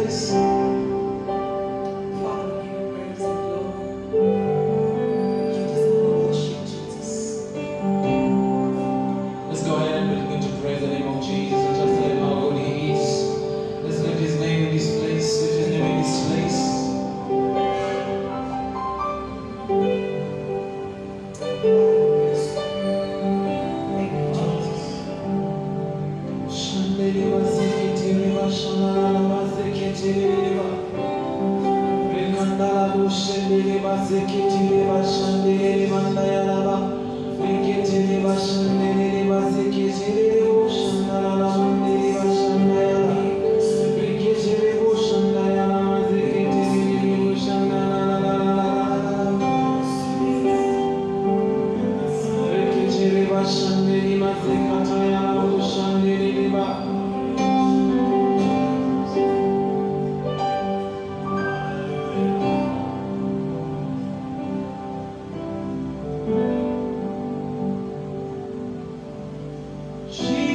place. Father, we give you praise and glory. You deserve our worship, Jesus. Let's go ahead and begin to praise the name of Jesus and just tell him how good he is. Let's lift his name in this place. Lift his name in this place. Jesus.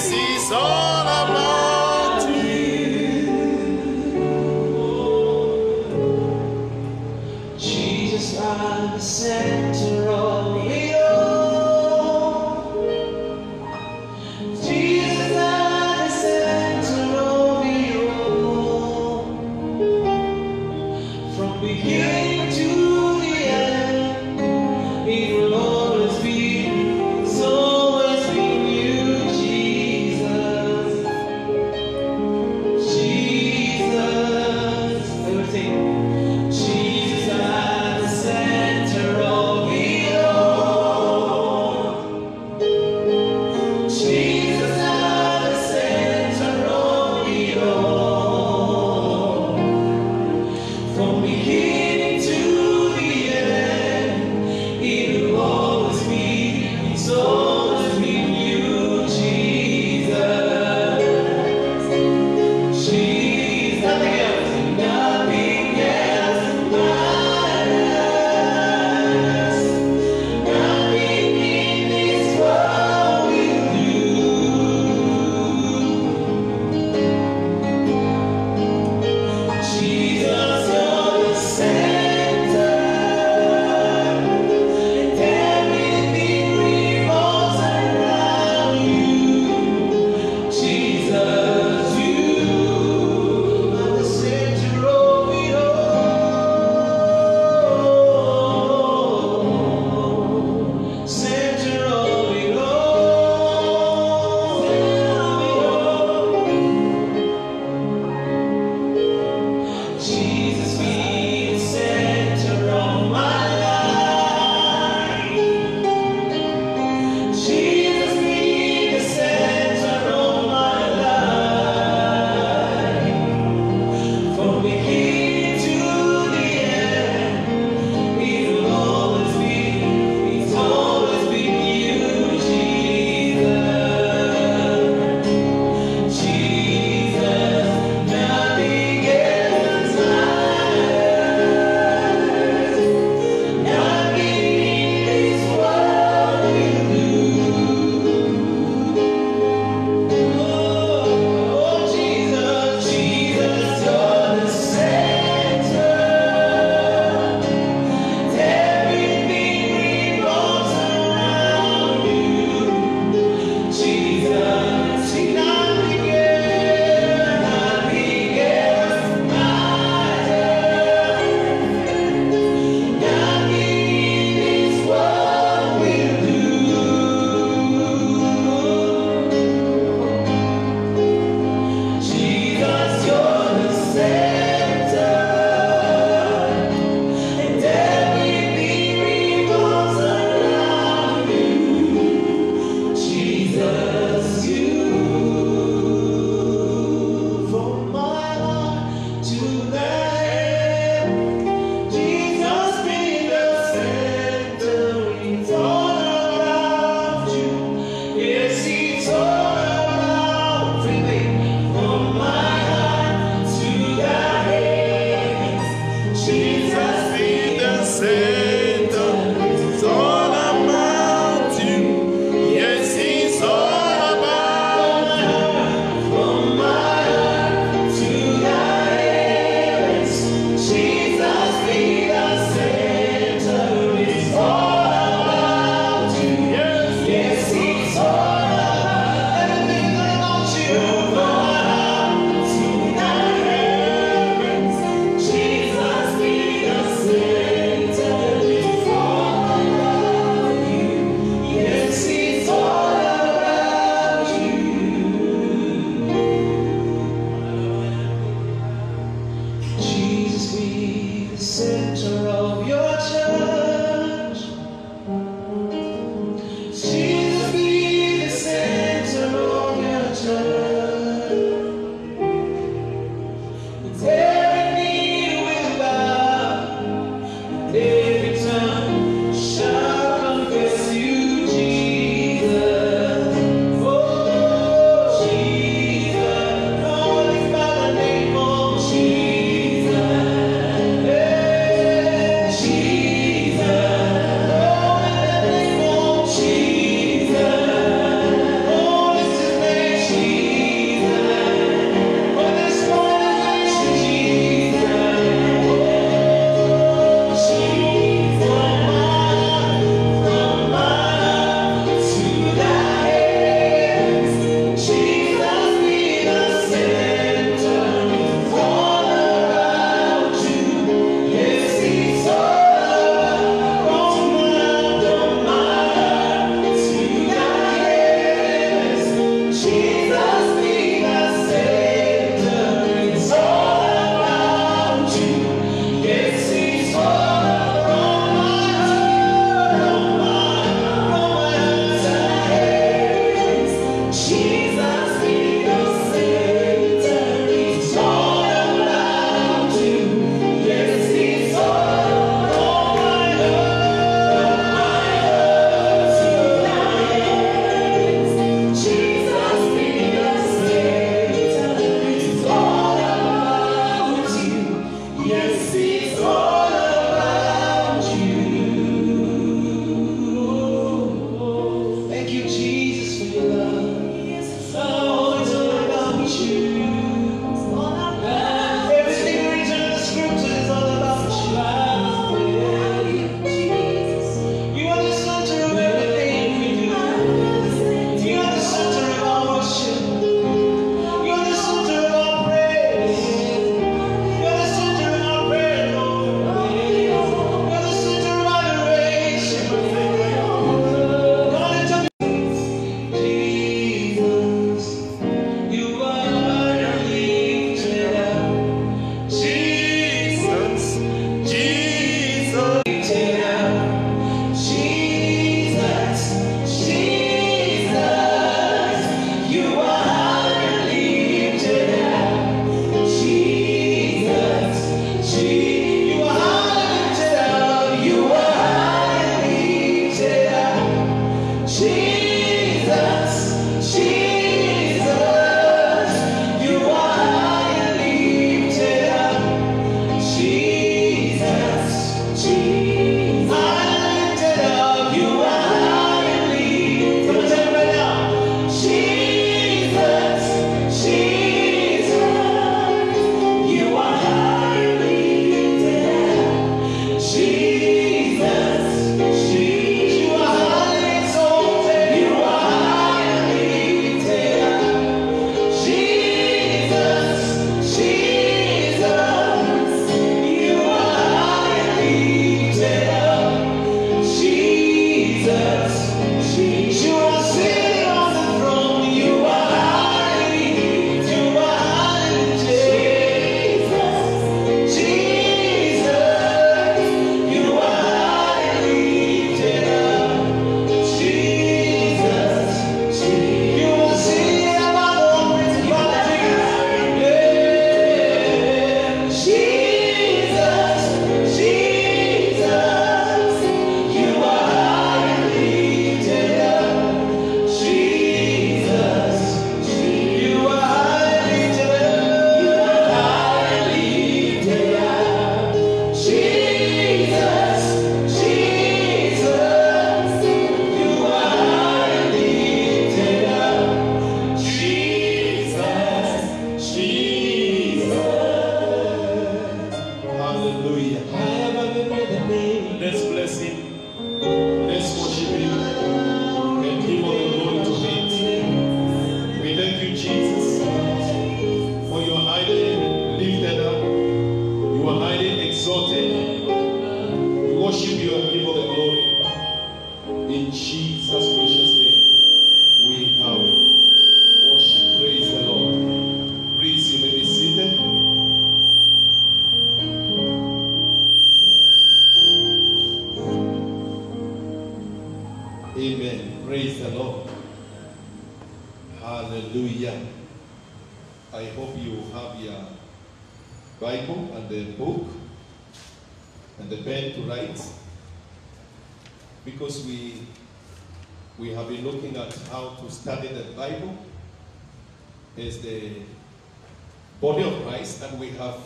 This is all about you. Jesus, I'm the center of it all. Jesus, I'm the center of it all. From beginning to the end, it will always be, it's always been you, Jesus. Thank you, Jesus, for your highly lifted up. You are highly exalted. We worship you and give all the glory. In Jesus' precious name, we have worship. Praise the Lord. Please, you may be seated. Amen. Praise the Lord. Hallelujah. I hope you have your Bible and the book and the pen to write, because we have been looking at how to study the Bible as the body of Christ, and we have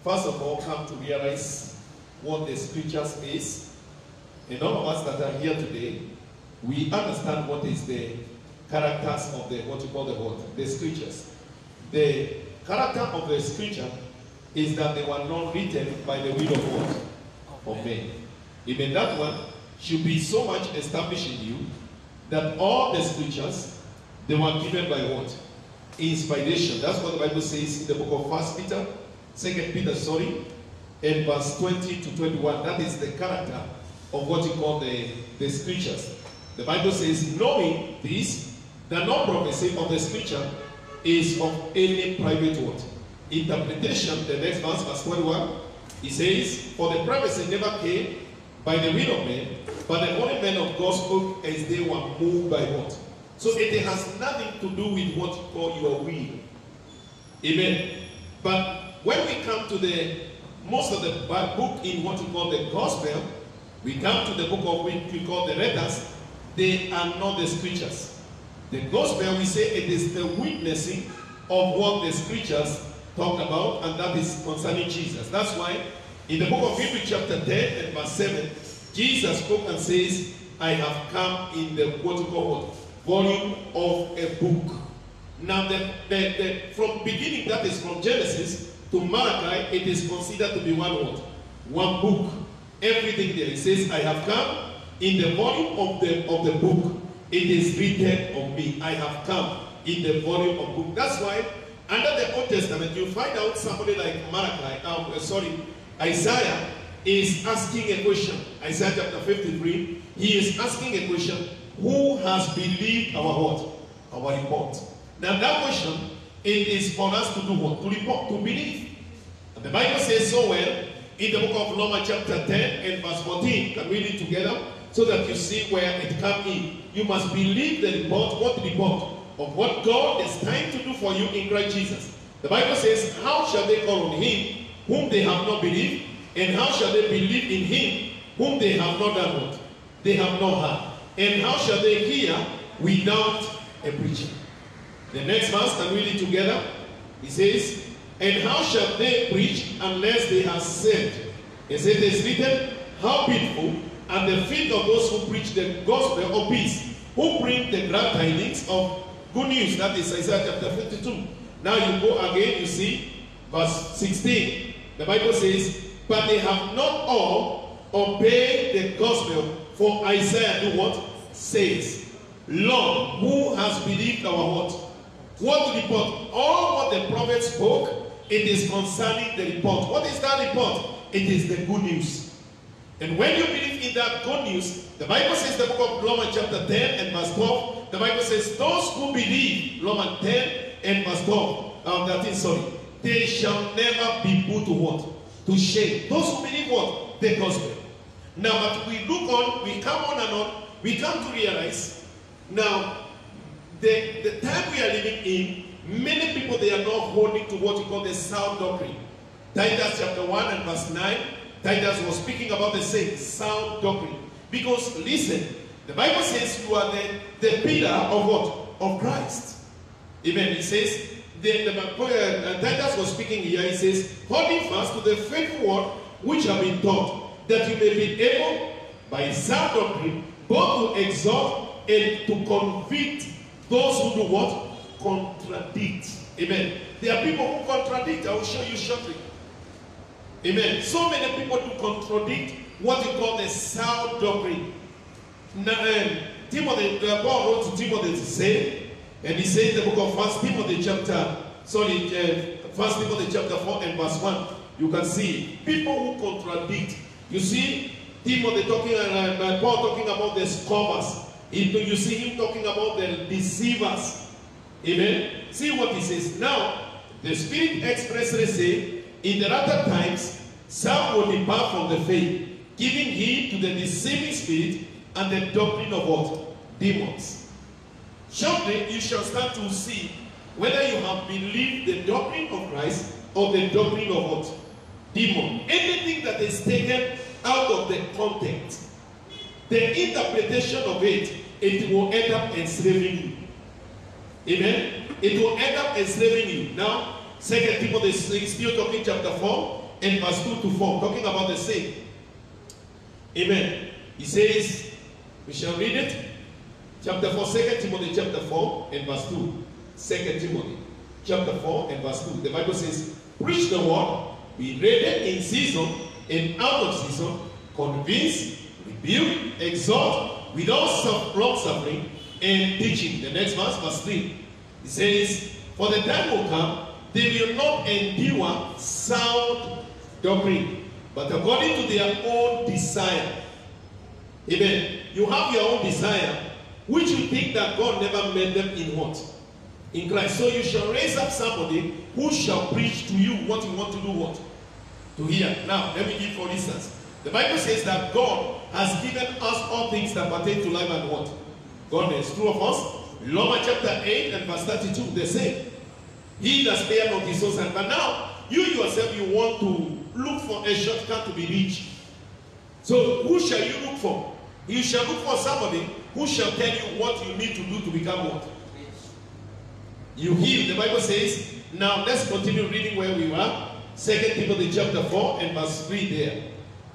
first of all come to realize what the scriptures is. And all of us that are here today, we understand what is the characters of the, what you call the scriptures. The character of the scripture is that they were not written by the will of God, of men. Even that one should be so much established in you that all the scriptures, they were given by what? Inspiration. That's what the Bible says in the book of 1 Peter, 2 Peter, and verse 20 to 21. That is the character of what you call the scriptures. The Bible says, knowing this, that no prophecy of the scripture is of any private word. Interpretation, the next verse, verse 21, it says, for the prophecy never came by the will of men, but the holy men of God spoke as they were moved by what? So it has nothing to do with what you call your will. Amen. But when we come to the most of the book in what you call the gospel, we come to the book of which we call the letters. They are not the scriptures. The gospel, we say it is the witnessing of what the scriptures talk about, and that is concerning Jesus. That's why in the book of Hebrews chapter 10 and verse 7, Jesus spoke and says, I have come in the what you call what? Volume of a book. Now from beginning, that is from Genesis to Malachi, it is considered to be one word, one book. Everything there, it says, I have come in the volume of the book. It is written of me. I have come in the volume of book. That's why under the Old Testament, you find out somebody like Isaiah is asking a question. Isaiah chapter 53, he is asking a question. Who has believed our what? Our report. Now that question, it is for us to do what? To report, to believe. And the Bible says so well in the book of Romans chapter 10 and verse 14. Can we read it together? So that you see where it comes in. You must believe the report, what report? Of what God is trying to do for you in Christ Jesus. The Bible says, how shall they call on him whom they have not believed? And how shall they believe in him whom they have not done what? They have not heard. And how shall they hear without a preacher? The next verse, can we read it together? He says, and how shall they preach unless they are sent? As it is written, how beautiful are the feet of those who preach the gospel of peace, who bring the glad tidings of good news. That is Isaiah chapter 52. Now you go again, you see, verse 16. The Bible says, but they have not all obeyed the gospel. For Isaiah do what? Says, Lord, who has believed our what? What report? All what the prophet spoke, it is concerning the report. What is that report? It is the good news. And when you believe in that good news, the Bible says, the book of Romans chapter 10 and verse 12, the Bible says, those who believe, Romans 10 and verse 13, they shall never be put to what? To shame. Those who believe what? The gospel. Now, but we look on, we come on and on, we come to realize, now, the time we are living in, many people, they are not holding to what we call the sound doctrine. Titus chapter 1 and verse 9, Titus was speaking about the same sound doctrine. Because, listen, the Bible says you are the pillar of what? Of Christ. Even it says, Titus was speaking here, he says, holding fast to the faithful word which have been taught, that you may be able, by sound doctrine, both to exhort and to convict those who do what? Contradict. Amen. There are people who contradict. I will show you shortly. Amen. So many people do contradict what we call the sound doctrine. Now, Paul wrote to Timothy to say, And he says in the book of 1 Timothy chapter 4 and verse 1, you can see people who contradict. You see Timothy talking, Paul talking about the scoffers. You see him talking about the deceivers. Amen. See what he says. Now, the Spirit expressly say, in the latter times, some will depart from the faith, giving heed to the deceiving spirit and the doctrine of what? Demons. Shortly, you shall start to see whether you have believed the doctrine of Christ or the doctrine of what? Demon. Anything that is taken out of the content, the interpretation of it, it will end up enslaving you. Amen? It will end up enslaving you. Now, 2 Timothy is still talking chapter 4 and verse 2 to 4, talking about the same. Amen. He says, we shall read it. Chapter 4, 2 Timothy chapter 4 and verse 2. 2 Timothy chapter 4 and verse 2. The Bible says, preach the word, be ready in season and out of season, convince, rebuke, exhort, with all long suffering and teaching. The next verse, verse 3. It says, for the time will come, they will not endure sound doctrine, but according to their own desire. Amen. You have your own desire, which you think that God never made them in what? In Christ. So you shall raise up somebody who shall preach to you what you want to do what? To hear. Now, let me give for instance. The Bible says that God has given us all things that pertain to life and what? Godliness. True of us. Romans chapter 8 and verse 32, they say, he that spared not his own son. But now, you yourself, you want to look for a shortcut to be rich. So, who shall you look for? You shall look for somebody who shall tell you what you need to do to become what? You heal. The Bible says, now let's continue reading where we were. 2 Timothy chapter 4 and verse 3 there.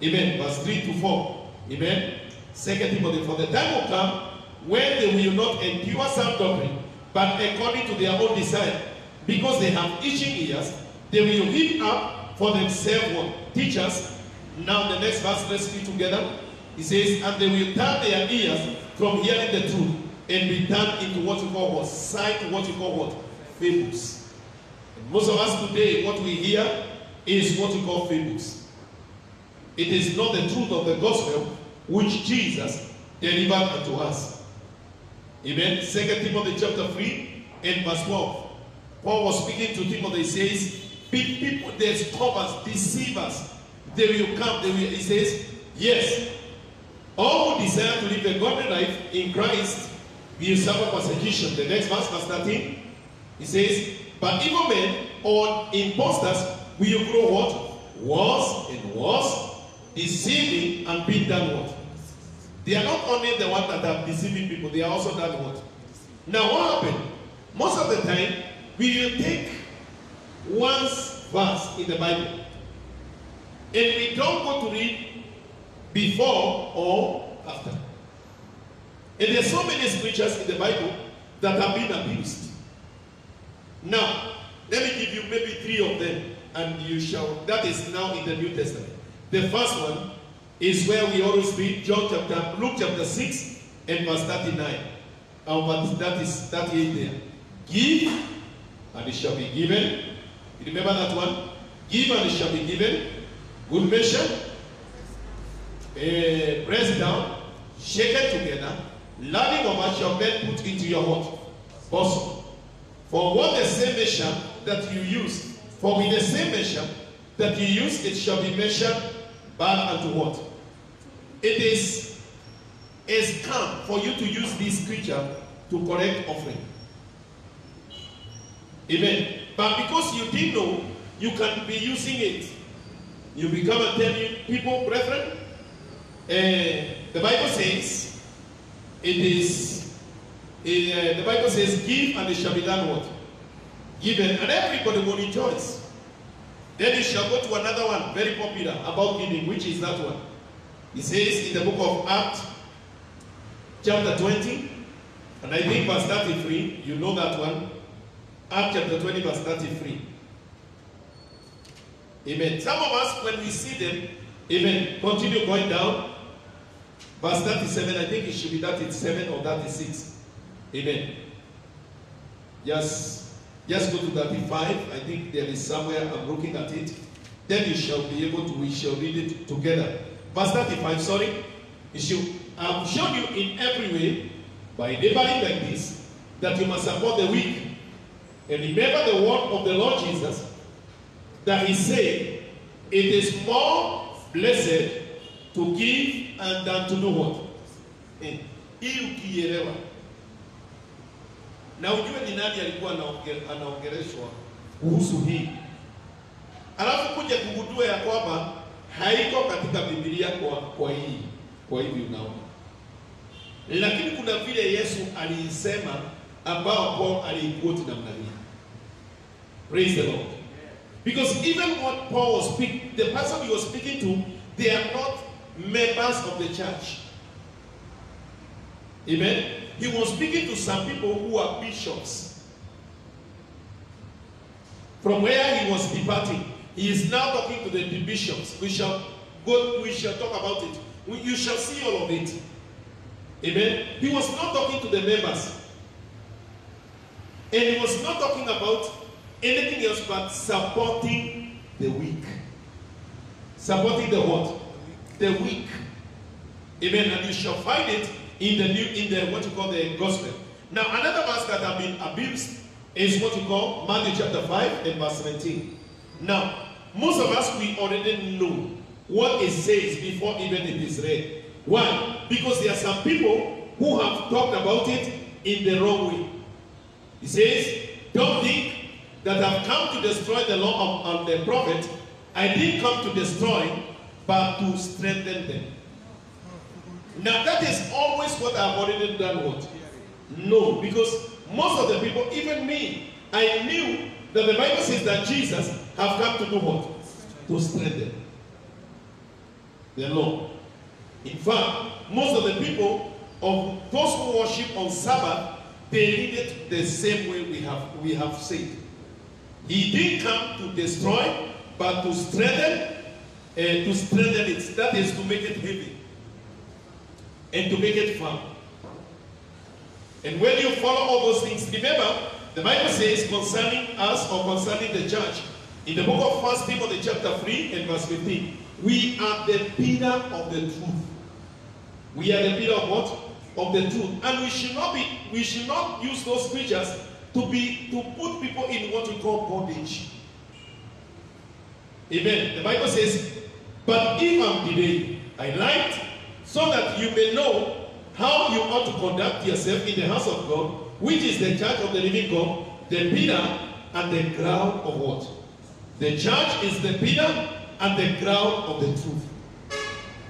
Amen. Verse 3 to 4. Amen. 2 Timothy, for the time will come when they will not endure sound doctrine, but according to their own desire, because they have itching ears, they will heap up for themselves what? Teachers. Now the next verse, let's read together. It says, and they will turn their ears from hearing the truth and be turned into what you call what? Sight, what you call what? Fables. And most of us today, what we hear is what we call fables. It is not the truth of the gospel which Jesus delivered unto us. Amen. 2 Timothy chapter 3 and verse 12. Paul was speaking to Timothy. He says, people, the scoffers, deceivers, they will come. He says, yes, all who desire to live a godly life in Christ will suffer persecution. The next verse, verse 13, he says, but evil men or impostors will grow what? Worse and worse, deceiving and being done what? They are not only the ones that are deceiving people, they are also done what? Now what happened? Most of the time, we will take one verse in the Bible and we don't go to read before or after. And there are so many scriptures in the Bible that have been abused. Now, let me give you maybe 3 of them, and you shall. That is now in the New Testament. The first one is where we always read Luke chapter 6 and verse 39. That is 38 there. Give, and it shall be given. You remember that one? Give, and it shall be given. Good measure. Pressed down, shaken together, running over shall men put into your what? Bosom. For what the same measure that you use, for with the same measure that you use, it shall be measured back unto what? It is a scam for you to use this scripture to collect offering. Amen. But because you didn't know, you can be using it. You become and tell people, brethren, the Bible says, the Bible says, give and it shall be done what? Given, and everybody will rejoice. Then you shall go to another one, very popular, about giving, which is that one. It says in the book of Acts, chapter 20, and I think verse 33, you know that one. Acts chapter 20, verse 33. Amen. Some of us, when we see them, amen, continue going down. Verse 37, I think it should be 37 or 36. Amen. Just go to 35. I think there is somewhere I'm looking at it. Then you shall be able to, we shall read it together. Verse 35, sorry. I've shown you in every way, by laboring like this, that you must support the weak. And remember the word of the Lord Jesus, that he said, it is more blessed to give and than to do what? Hii ukielewa. Na ujue ni nani alikuwa anaongeleshwa kuhusu hii. Alafu kuja kugundua ya kwamba haiko katika Biblia kwa hivi unaona. Lakini kuna vile Yesu alisema ambao Paul aliquote namna hii. Praise the Lord. Because even what Paul was speaking, the person he was speaking to, they are not members of the church. Amen. He was speaking to some people who are bishops. From where he was departing, he is now talking to the bishops. We shall talk about it. You shall see all of it. Amen. He was not talking to the members. And he was not talking about anything else but supporting the weak. Supporting the what? The weak. Amen. And you shall find it in the what you call the gospel. Now another verse that have been abused is what you call Matthew chapter 5 and verse 17. Now, most of us, we already know what it says before even it is read. Why? Because there are some people who have talked about it in the wrong way. He says, don't think that I've come to destroy the law of the prophet. I didn't come to destroy, but to strengthen them. Now that is always what I've already done. What? No, because most of the people, even me, I knew that the Bible says that Jesus have come to do what? To strengthen the law. In fact, most of the people, of those who worship on Sabbath, they read it the same way we have said. He didn't come to destroy, but to strengthen it. That is to make it heavy and to make it firm. And when you follow all those things, remember, the Bible says concerning us or concerning the church, in the book of 1 Timothy chapter 3 and verse 15, we are the pillar of the truth. We are the pillar of what? Of the truth. And we should not use those scriptures to put people in what we call bondage. Amen. The Bible says, but if I'm delayed, I lied, so that you may know how you ought to conduct yourself in the house of God, which is the church of the living God, the pillar and the ground of what? The church is the pillar and the ground of the truth.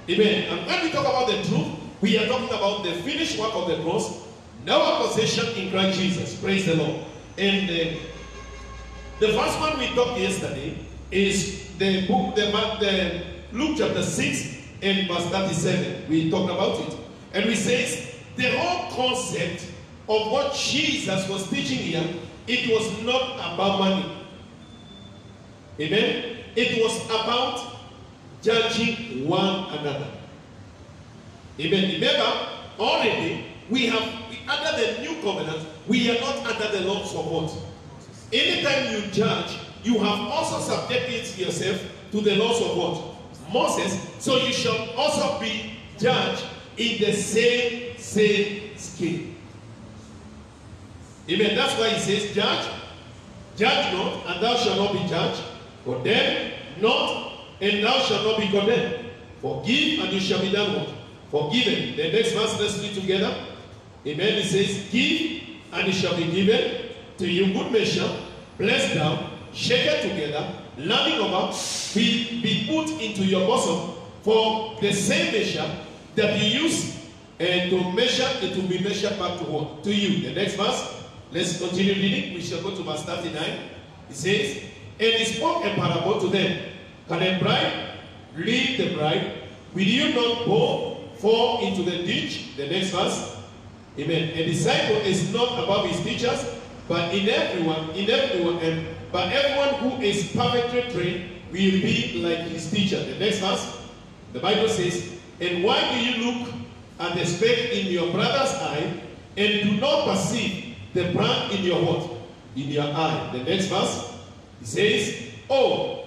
Amen. And when we talk about the truth, we are talking about the finished work of the cross, our possession in Christ Jesus. Praise the Lord. And the first one we talked yesterday is the book, the Luke chapter 6 and verse 37. We talked about it. And we say the whole concept of what Jesus was teaching here, it was not about money. Amen. It was about judging one another. Amen. Remember, already under the new covenant, we are not under the laws of what? Anytime you judge, you have also subjected yourself to the laws of what? Moses. So you shall also be judged in the same scale. Amen. That's why he says, judge not, and thou shalt not be judged. Condemn not, and thou shalt not be condemned. Forgive, and you shall be done what? Forgiven. The next verse, let's read together. Amen. It says, give, and it shall be given to you good measure, pressed down, shaken together, running over, be put into your bosom. For the same measure that you use to measure, it will be measured back to what? To you. The next verse, let's continue reading. We shall go to verse 39. It says, and he spoke a parable to them. Can a bride lead the bride? Will you not fall into the ditch? The next verse. Amen. A disciple is not above his teachers, but everyone who is perfectly trained will be like his teacher. The next verse. The Bible says, and why do you look at the speck in your brother's eye and do not perceive the brand in your what? in your eye. The next verse, he says, oh,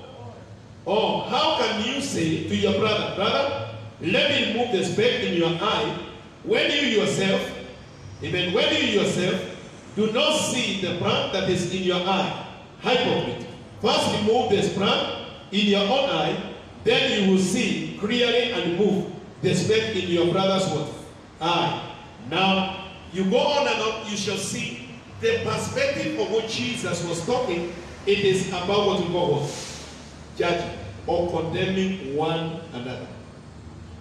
how can you say to your brother, brother, let me remove the speck in your eye, when you yourself, amen, when you yourself do not see the plank that is in your eye? Hypocrite. First remove the plank in your own eye, then you will see clearly and remove the speck in your brother's what? Eye. Now, you go on and on, you shall see the perspective of what Jesus was talking. It is about what we call what? Judging or condemning one another.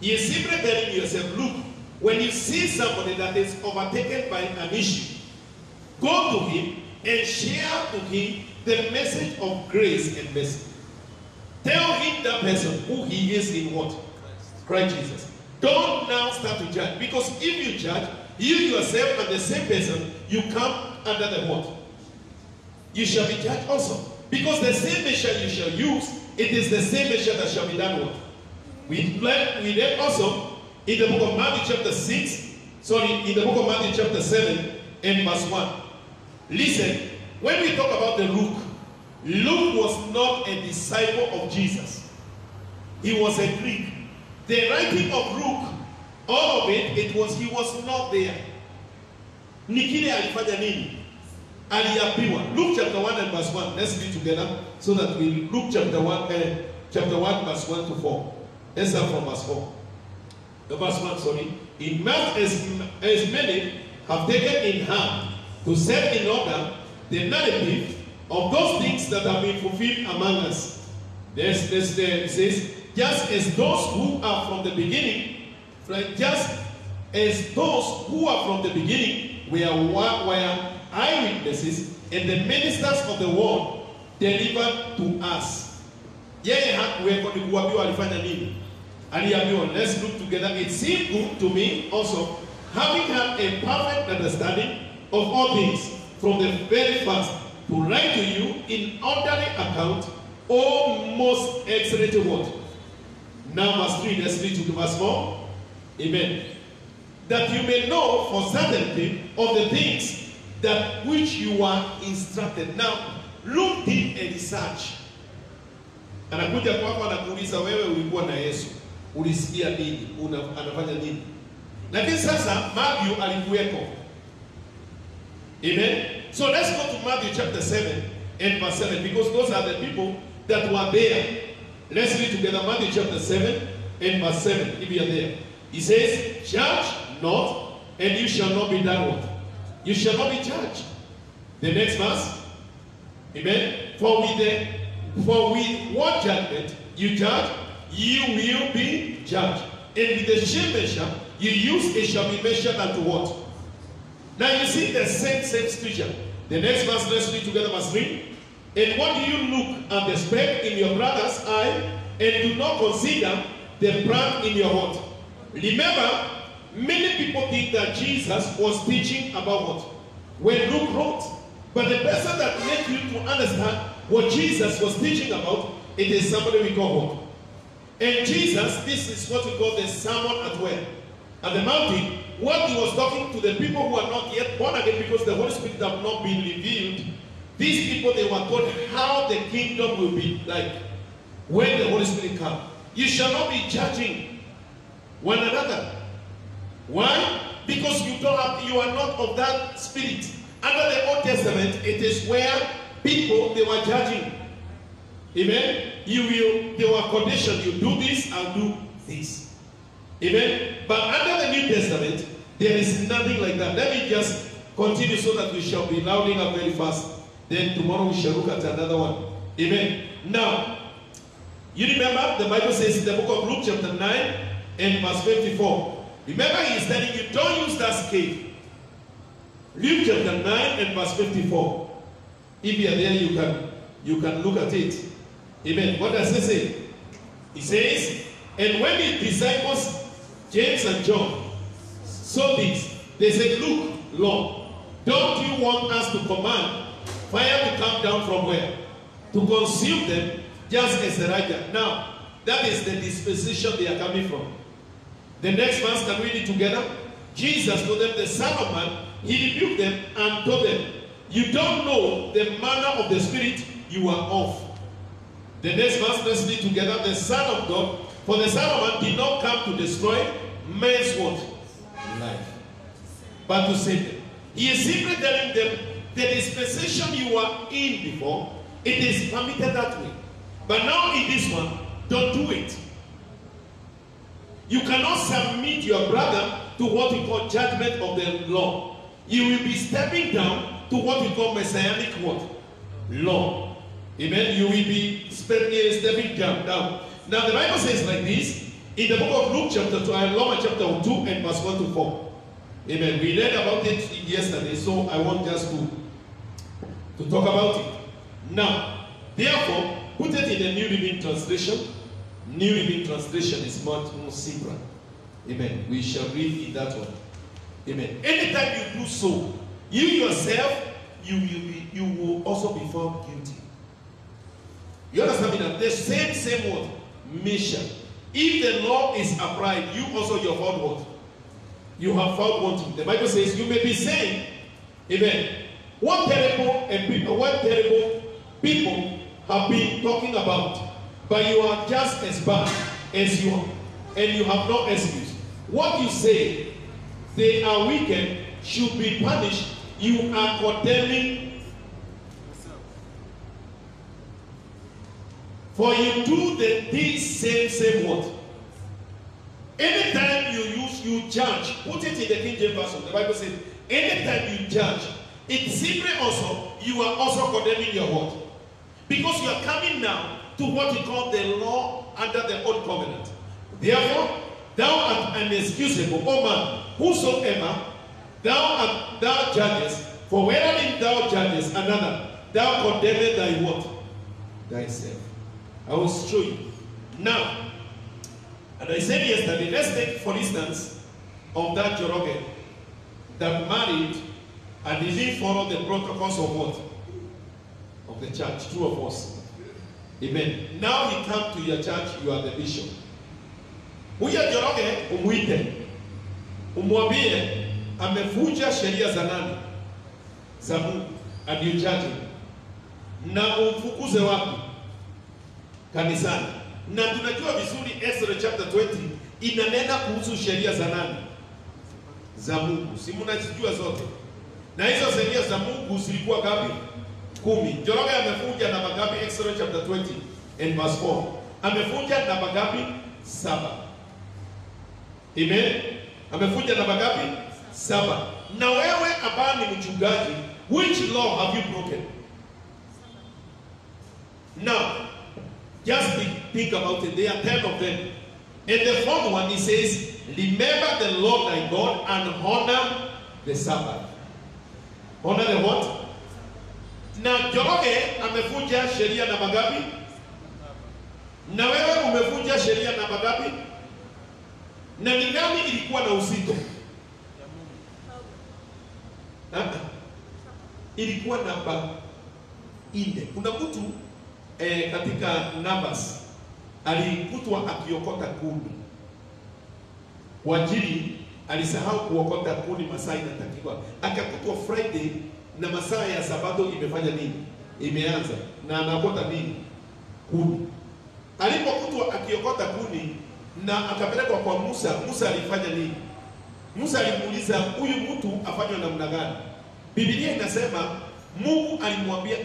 He is simply telling yourself, look, when you see somebody that is overtaken by an issue, go to him and share to him the message of grace and mercy. Tell him that person who he is in what? Christ Jesus. Don't now start to judge. Because if you judge, you yourself and the same person, you come under the what? You shall be judged also. Because the same measure you shall use, it is the same measure that shall be done what? We read also in the book of Matthew chapter 6, in the book of Matthew chapter 7 and verse 1. Listen, when we talk about the Luke was not a disciple of Jesus. He was a Greek. The writing of Luke, all of it, he was not there. Nikile alifanya nini? Aliambiwa. Luke chapter 1 and verse 1. Let's read together so that we Luke chapter 1 verse 1 to 4. Let's start from verse 4. The verse 1, sorry. In mass as many have taken in hand to set in order the narrative of those things that have been fulfilled among us. It says, just as those who are from the beginning, just as those who are from the beginning were eyewitnesses and the ministers of the word delivered to us. Let's look together. It seemed good to me also, having had a perfect understanding of all things from the very first, to write to you in orderly account, O most excellent word. Now verse 3, let's read to verse 4. Amen. That you may know for certainty of the things that which you are instructed. Now, Luke did a research. Anakuja kwako anakuuliza wewe ulikuwa na Yesu. Ulisikia nini? Anafanya nini? Lakini sasa Matthew alikuweko. Amen. So let's go to Matthew chapter 7 and verse 7, because those are the people that were there. Let's read together Matthew chapter 7 and verse 7, if you are there. He says, judge not, and you shall not be done with. You shall not be judged. The next verse. Amen. For with what judgment you judge, you will be judged. And with the same measure you use, it shall be measured unto what? Now you see the same scripture. The next verse, let's read together verse 3. And what do you look at the speck in your brother's eye, and do not consider the plank in your heart? Remember, many people think that Jesus was teaching about what? When Luke wrote. But the person that makes you to understand what Jesus was teaching about, it is somebody we call what? And Jesus, this is what we call the sermon at where? At the mountain. What he was talking to the people who are not yet born again, because the Holy Spirit have not been revealed. These people, they were taught how the kingdom will be like when the Holy Spirit comes. You shall not be judging one another. Why? Because you are not of that spirit. Under the Old Testament, it is where people, they were judging. Amen. They were conditioned. You do this, I'll do this. Amen. But under the New Testament, there is nothing like that. Let me just continue so that we shall be rounding up very fast. Then tomorrow we shall look at another one. Amen. Now, you remember the Bible says in the book of Luke chapter 9 and verse 54. Remember, he is telling you, don't use that scale. Luke chapter 9 and verse 54. If you are there, you can look at it. Amen. What does it say? He says, and when his disciples, James and John, saw this, they said, look, Lord, don't you want us to command fire to come down from where? To consume them, just as Elijah. Now, that is the disposition they are coming from. The next verse, can we read it together? Jesus told them, the Son of Man, he rebuked them and told them, you don't know the manner of the Spirit you are of. The next verse, let's read together. The Son of God, for the Son of Man did not come to destroy man's what? Life, but to save them. He is simply telling them the dispensation you are in before, it is permitted that way. But now in this one, don't do it. You cannot submit your brother to what we call judgment of the law. You will be stepping down to what we call messianic what? Law. Amen. You will be stepping down. Now the Bible says like this in the book of Luke chapter 2, Romans chapter 2 and verse 1 to 4. Amen. We read about it yesterday, so I want just to talk about it. Now, therefore, put it in the New Living Translation. New Living Translation is much more simpler. Amen. We shall read in that one. Amen. Anytime you do so, you yourself, you will also be found guilty. You understand me now? The same word, mission. If the law is applied, you also you have found what? You have found wanting. The Bible says you may be saying, amen. What terrible people have been talking about, but you are just as bad as you are, and you have no excuse. What you say, they are wicked, should be punished. You are condemning. For you do this same word. Anytime you judge, put it in the King James Version. The Bible says, anytime you judge, it simply also, you are also condemning your word. Because you are coming now to what we call the law under the old covenant. Therefore, thou art unexcusable, O man, whosoever thou judgest, for wherein thou judgest another, thou condemnest thy what? Thyself. I will show you. Now, and I said yesterday, let's take for instance of that Joroge that married and he didn't follow the protocols of what? Of the church, two of us. Amen. Now he come to your church, you are the bishop. Huyo Joroge umuite, umwambie amevuja sheria za nani? Za Mungu, and you judge him. Na umfukuze wapi? Kanisani. Na tunajua vizuri Ezra chapter 20 inanena kuhusu sheria za nani? Za Mungu. Si mnazijua zote. Na hizo sheria za Mungu zilikuwa ngapi? 10. Joroge amefunja namba ngapi? Ezra chapter 20 and verse 4. Amefunja namba ngapi? 7. Amen. Amefunja namba ngapi? 7. Na wewe ambaye ni mchungaji, which law have you broken? Now, just think about it. There are 10 of them. And the fourth one, he says, remember the Lord thy God and honor the Sabbath. Honor the what? Na Joroge amefunja sheria namba ngapi? Na wewe umefunja sheria namba ngapi? Na ni gani ilikuwa na uzito? Ilikuwa namba 4. Kuna mtu katika Numbers alikutwa akiokota kuni. Wajiri alisahau kuokota kuni masaa inatakiwa. Akakutwa Friday na masaa ya Sabato imefanya nini? Imeanza. Na anaokota nini? Kuni. Alipokutwa akiokota kuni na akapelekwa kwa Musa, Musa alifanya nini? Musa alimuuliza huyu mtu afanywe namna gani? Biblia inasema Mungu alimwambia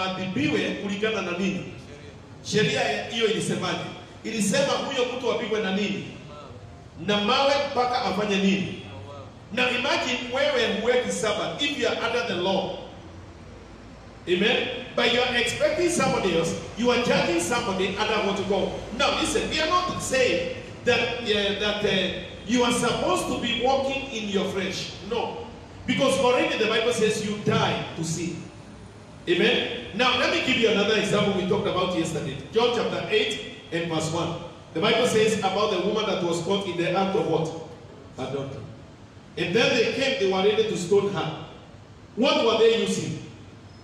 adhibiwe kulingana na nini? Sheria hiyo ilisemaje? Ilisema huyo mtu apigwe na nini? Na mawe mpaka afanye nini? Now imagine wewe huweki Sabbath if you are under the law. Amen? But you are expecting somebody else. You are judging somebody under what to go. Now listen, we are not saying that you are supposed to be walking in your flesh. No. Because already the Bible says you die to sin. Amen? Now let me give you another example we talked about yesterday. John chapter 8 and verse 1. The Bible says about the woman that was caught in the act of what? Adultery. And then they came, they were ready to stone her. What were they using?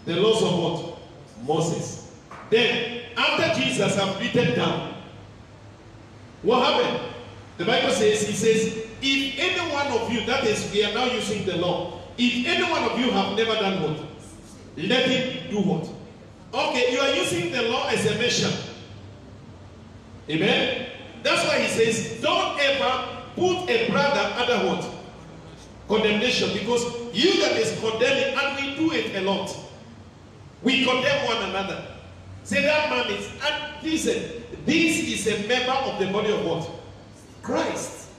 The laws of what? Moses. Then, after Jesus had written down, what happened? The Bible says, he says, if any one of you, that is, we are now using the law, If any one of you have never done what? Let him do what? Okay, you are using the law as a measure. Amen? That's why he says, don't ever put a brother under what? Condemnation. Because you that is condemning, and we do it a lot. We condemn one another. Say that man is, and listen, this is a member of the body of what? Christ.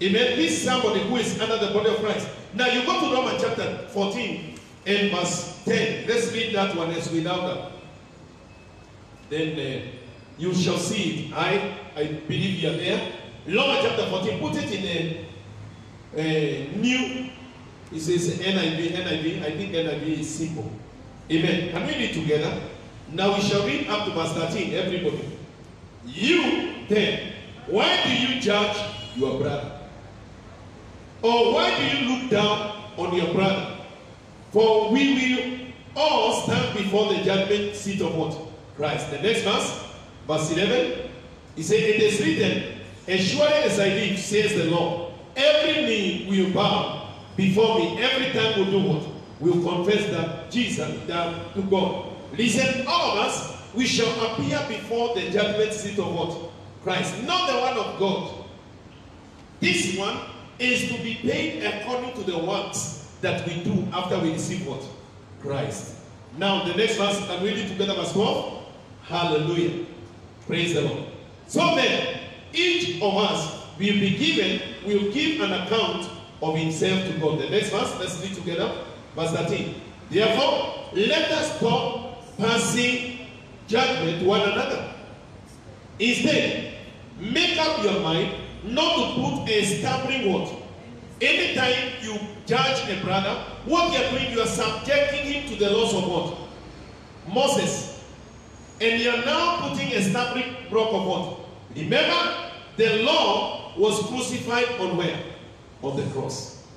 Amen? This is somebody who is under the body of Christ. Now you go to Romans chapter 14 and verse 10. Let's read that one as we now that. Then you shall see it. I believe you are there. Romans chapter 14. Put it in a new. It says NIV. I think NIV is simple. Amen. Can we read together? Now we shall read up to verse 13. Everybody. You then, why do you judge your brother? Or why do you look down on your brother? For we will all stand before the judgment seat of what? Christ. The next verse, verse 11, he said, it is written, as surely as I live, says the Lord, every knee will bow before me, every tongue will do what? Will confess that Jesus died to God. Listen, all of us, we shall appear before the judgment seat of what? Christ. Not the one of God. This one is to be paid according to the works that we do after we receive what? Christ. Now the next verse, can we read together verse 12? Hallelujah. Praise the Lord. So then, each of us will give an account of himself to God. The next verse, let's read together. Verse 13. Therefore, let us stop passing judgment to one another. Instead, make up your mind not to put a stumbling what? Anytime you judge a brother, what you are doing, you are subjecting him to the laws of what? Moses. And you are now putting a stumbling block of what? Remember, the law was crucified on where? On the cross.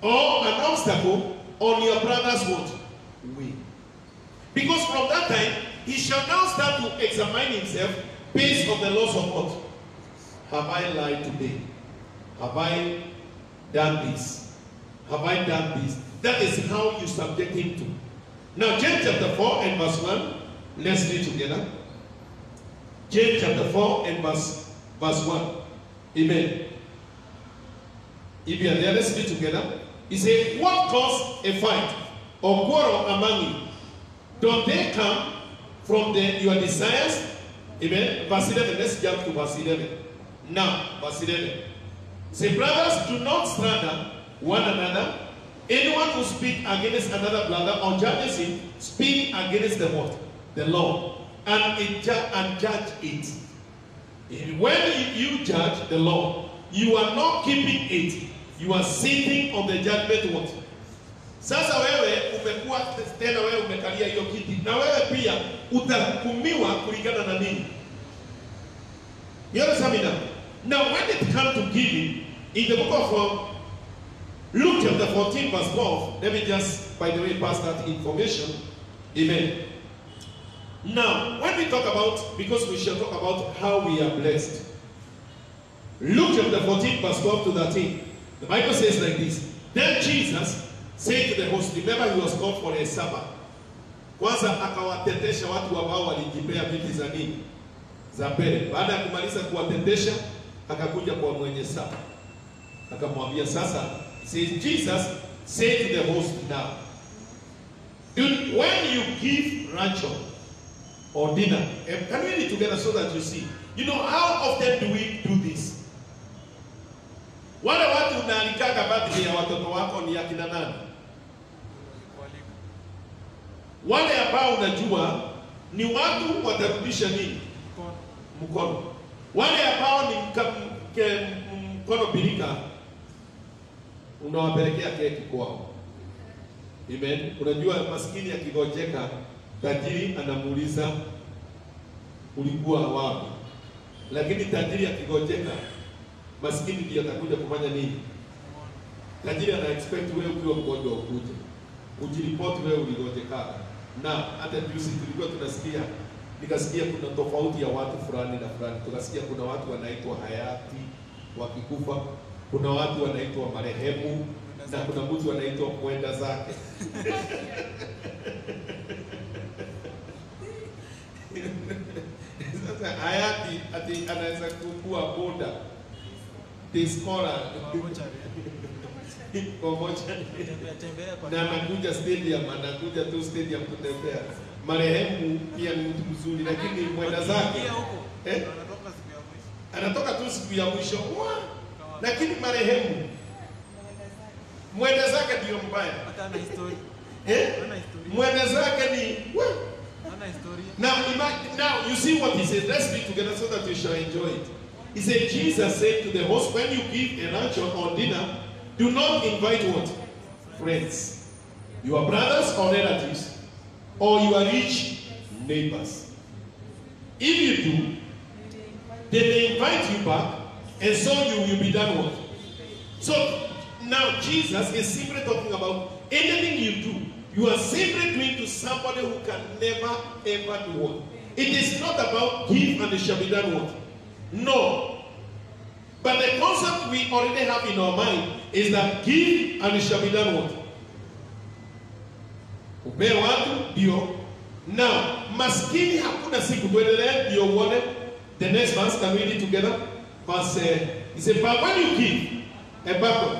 Or an obstacle on your brother's what? Way. Because from that time, he shall now start to examine himself based on the laws of what? Have I lied today? Have I done this? Have I done this? That is how you subject him to. Now, James chapter 4 and verse 1. Let's read together. James chapter 4 and verse 1. Amen. If you are there, let's read together. He said, what caused a fight or quarrel among you? Don't they come from your desires? Amen. Verse 11. Let's jump to verse 11. Now, verse 11. Say, brothers, do not slander one another. Anyone who speaks against another brother or judges him, speak against the what? The law. And judge it. When you judge the law, you are not keeping it. You are sitting on the judgment what? Sasa wewe umekuwa tena wewe umekalia hiyo kiti. Na wewe pia utahukumiwa kulingana na nini? You understand me now? Now when it comes to giving, in the book of Luke chapter 14 verse 12, let me just, by the way, pass that information. Amen. Now, when we talk about, because we shall talk about how we are blessed. Luke chapter 14 verse 12 to 13. The Bible says like this. Then Jesus said to the host, remember he was called for a Sabbath. Kwanza akawatetesha watu ambao walijipea viti za nini? Za mbele. Baada ya kumaliza kuwatetesha, akakuja kwa mwenye Sabbath. Akamwambia sasa, says Jesus said to the host now, when you give rancho or dinner, can we read together so that you see? You know, how often do we do this? Wale watu unaalikaga birthday ya watoto wako ni akina nani? Wale ambao unajua ni watu watarudisha nini? Mkono. Wale ambao ni mkono birika, unawapelekea keki kwao. Amen. Unajua maskini akigojeka, tajiri anamuuliza ulikuwa wapi? Lakini tajiri akigojeka, maskini ndiye atakuja kufanya nini? Tajiri ana expect wewe ukiwa mgonjwa ukuje. Ujiripoti wewe uligojeka. Na hata juzi tulikuwa tunasikia, nikasikia kuna tofauti ya watu fulani na fulani. Tukasikia kuna watu wanaitwa hayati wakikufa, kuna watu wanaitwa marehemu, na kuna mtu anaitwa mwenda zake. Sasa hayati ati anaweza kukua boda diskora na anakuja stadium, anakuja tu stadium kutembea. Marehemu pia ni mtu mzuri, lakini mwenda zake anatoka tu siku ya mwisho. Lakini marehemu mwenda zake ndio mbaya. Mwenda zake ni now you see what he says. Let's read together so that you shall enjoy it. He said, Jesus said to the host, when you give a lunch or dinner, do not invite what? Friends, your brothers or relatives, or your rich neighbors. If you do, they may invite you back, and so you will be done what? So now Jesus is simply talking about anything you do, you are simply doing to somebody who can never ever do what? It is not about give and it shall be done what? No. But the concept we already have in our mind is that give and it shall be done what? Upea watu ndio. Now, maskini hakuna siku, tuendelee ndio uone. The next verse, can we read together? Verse, he said, but when you give a banquet,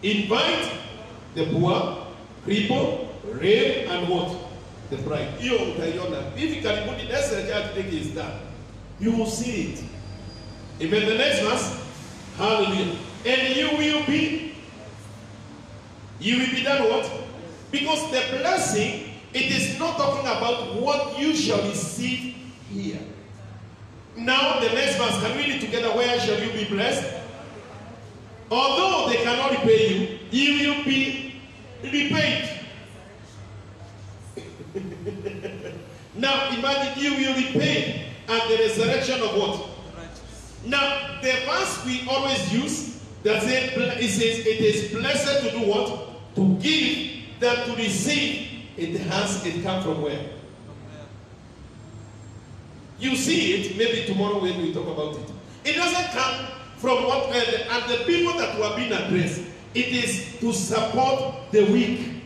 invite the poor, cripple, lame, and what? The bride. Hiyo utaiona. Hivi karibuni next church thing is done. You will see it. Even the next verse, hallelujah. And you will be done what? Because the blessing, it is not talking about what you shall receive here. Now the next verse, can we read together? Where shall you be blessed? Although they cannot repay you, you will be repaid. Now imagine you will repay at the resurrection of what? Now the verse we always use, that says, it says it is blessed to do what? To give than to receive. It comes from where? You see it maybe tomorrow when we talk about it. It doesn't come from what and the people that were being addressed. It is to support the weak.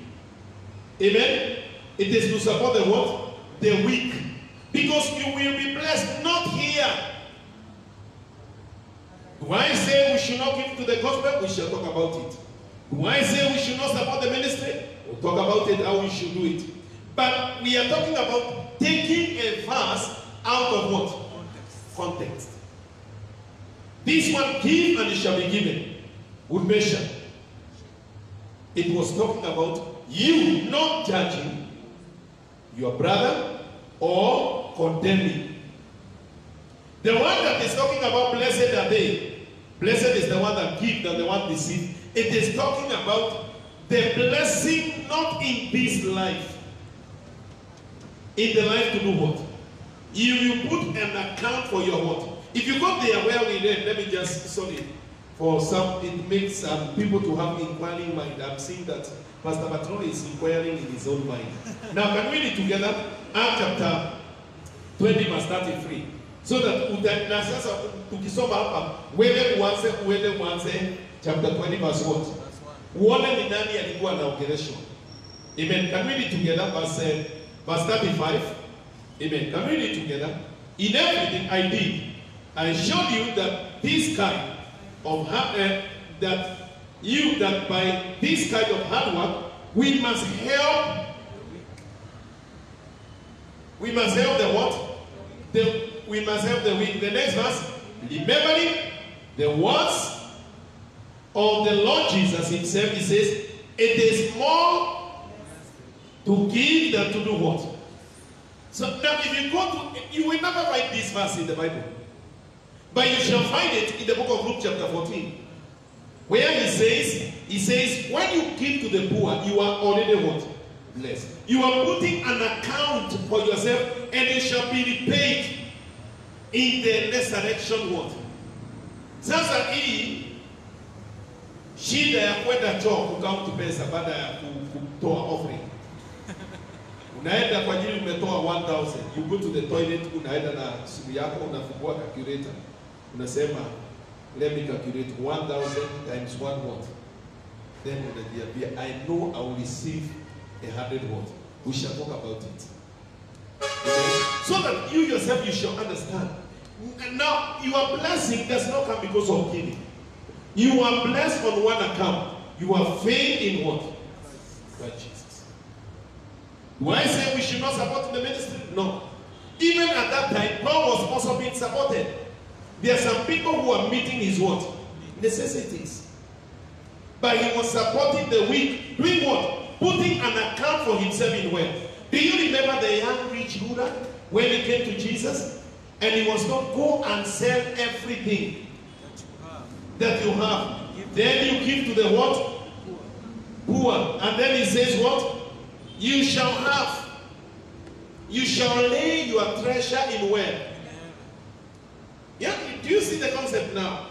Amen. It is to support the what? The weak. Because you will be blessed, not here. Do I say we should not give to the gospel? We shall talk about it. Do I say we should not support the ministry? We'll talk about it, how we should do it. But we are talking about taking a verse out of what? Context. This one, give and it shall be given. Good measure. It was talking about you not judging your brother or condemning. The one that is talking about blessed are they. Blessed is the one that gives and the one receives. It is talking about the blessing not in this life. In the life to do what? You will put an account for your what? If you go there where we read, let me just, sorry, for some, it makes people to have inquiring mind. I'm seeing that Pastor Patron is inquiring in his own mind. Now, can we read together Acts chapter 20 verse 33? So that tukisoma hapa, wewe uanze chapter 20 verse what? Uone ni nani alikuwa anaongeleshwa. Amen. Can we read together verse 35? Amen. Can we read together? In everything I did, I showed you that this kind of that by this kind of hard work we must help. We must help the what? We must help the weak. The next verse, remembering the words of the Lord Jesus himself, he says, it is more to give than to do what? So now if you go to, you will never find this verse in the Bible. But you shall find it in the book of Luke chapter 14. Where he says, when you give to the poor, you are already what? Blessed. You are putting an account for yourself and it shall be repaid in the resurrection what? Sasa hii shida ya kwenda choo kukaunti pesa baada ya kutoa offering. Unaenda kwa ajili umetoa 1000, you go to the toilet, unaenda na simu yako, unafungua calculator, unasema let me calculate 1000 times 1 what? then unajiambia, I know I will receive 100 what? We shall talk about it. Okay? So that you yourself, you shall understand. Now, your blessing does not come because of giving. You are blessed on one account. You are faith in what? By Jesus. Do I say we should not support the ministry? No. Even at that time, Paul was also being supported. There are some people who are meeting his what? Necessities. But he was supporting the weak. Doing what? Putting an account for himself in wealth. Do you remember the young rich ruler when he came to Jesus? And he was told, go and sell everything that you have. Then you give to the what? Poor. And then he says what? You shall have. You shall lay your treasure in where? Yeah, do you see the concept now?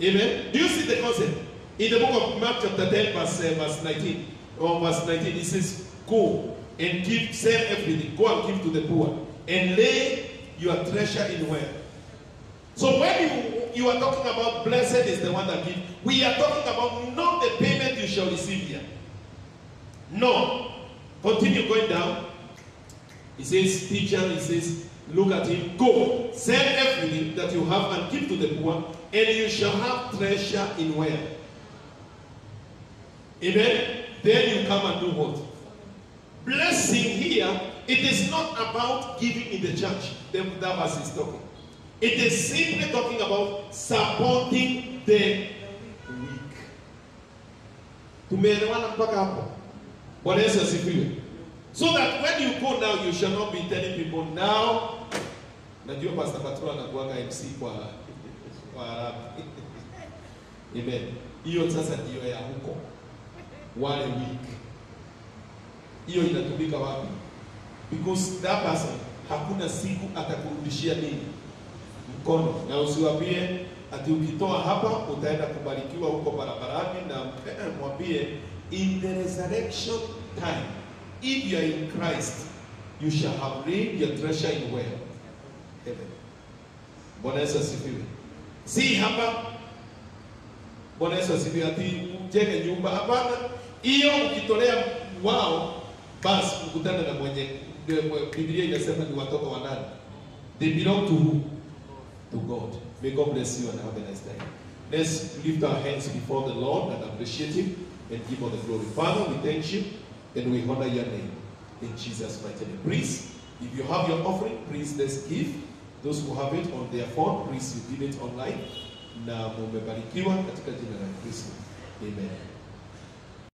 Amen. Do you see the concept? In the book of Mark chapter 10 verse 19. Or verse 19, it says, go and give, sell everything. Go and give to the poor. And lay your treasure in where? So when you are talking about blessed is the one that gives, we are talking about not the payment you shall receive here. No. Continue going down. He says, teacher, he says, look at him, go, sell everything that you have and give to the poor, and you shall have treasure in where? Amen? Then you come and do what? Blessing here, it is not about giving in the church. That verse is talking. It is simply talking about supporting the weak. Tumeelewana mpaka hapo? Bwana Yesu asifiwe. So that when you go now, you shall not be telling people now. Najua Pastor Patro anakuanga MC kwa Arabu. Amen. Hiyo sasa ndio ya huko. Wale weak. Hiyo inatumika wapi? Because that person hakuna siku atakurudishia nini? Mkono. Na usiwaambie ati ukitoa hapa utaenda kubarikiwa huko barabarani, na mwambie in the resurrection time, if you are in Christ, you shall have laid your treasure in where? Heaven. Bwana Yesu asifiwe. Si hapa. Bwana Yesu asifiwe ati ujenge nyumba, hapana. Hiyo ukitolea wao, basi ukutana na mwenye Biblia inasema ni watoto wa nani? They belong to who? To God. May God bless you and have a nice day. Let's lift our hands before the Lord and appreciate Him and give all the glory. Father, we thank you and we honor your name in Jesus' mighty name. Please, if you have your offering, please let's give. Those who have it on their phone, please you give it online. Na mumebarikiwa katika jina la Kristo. Amen.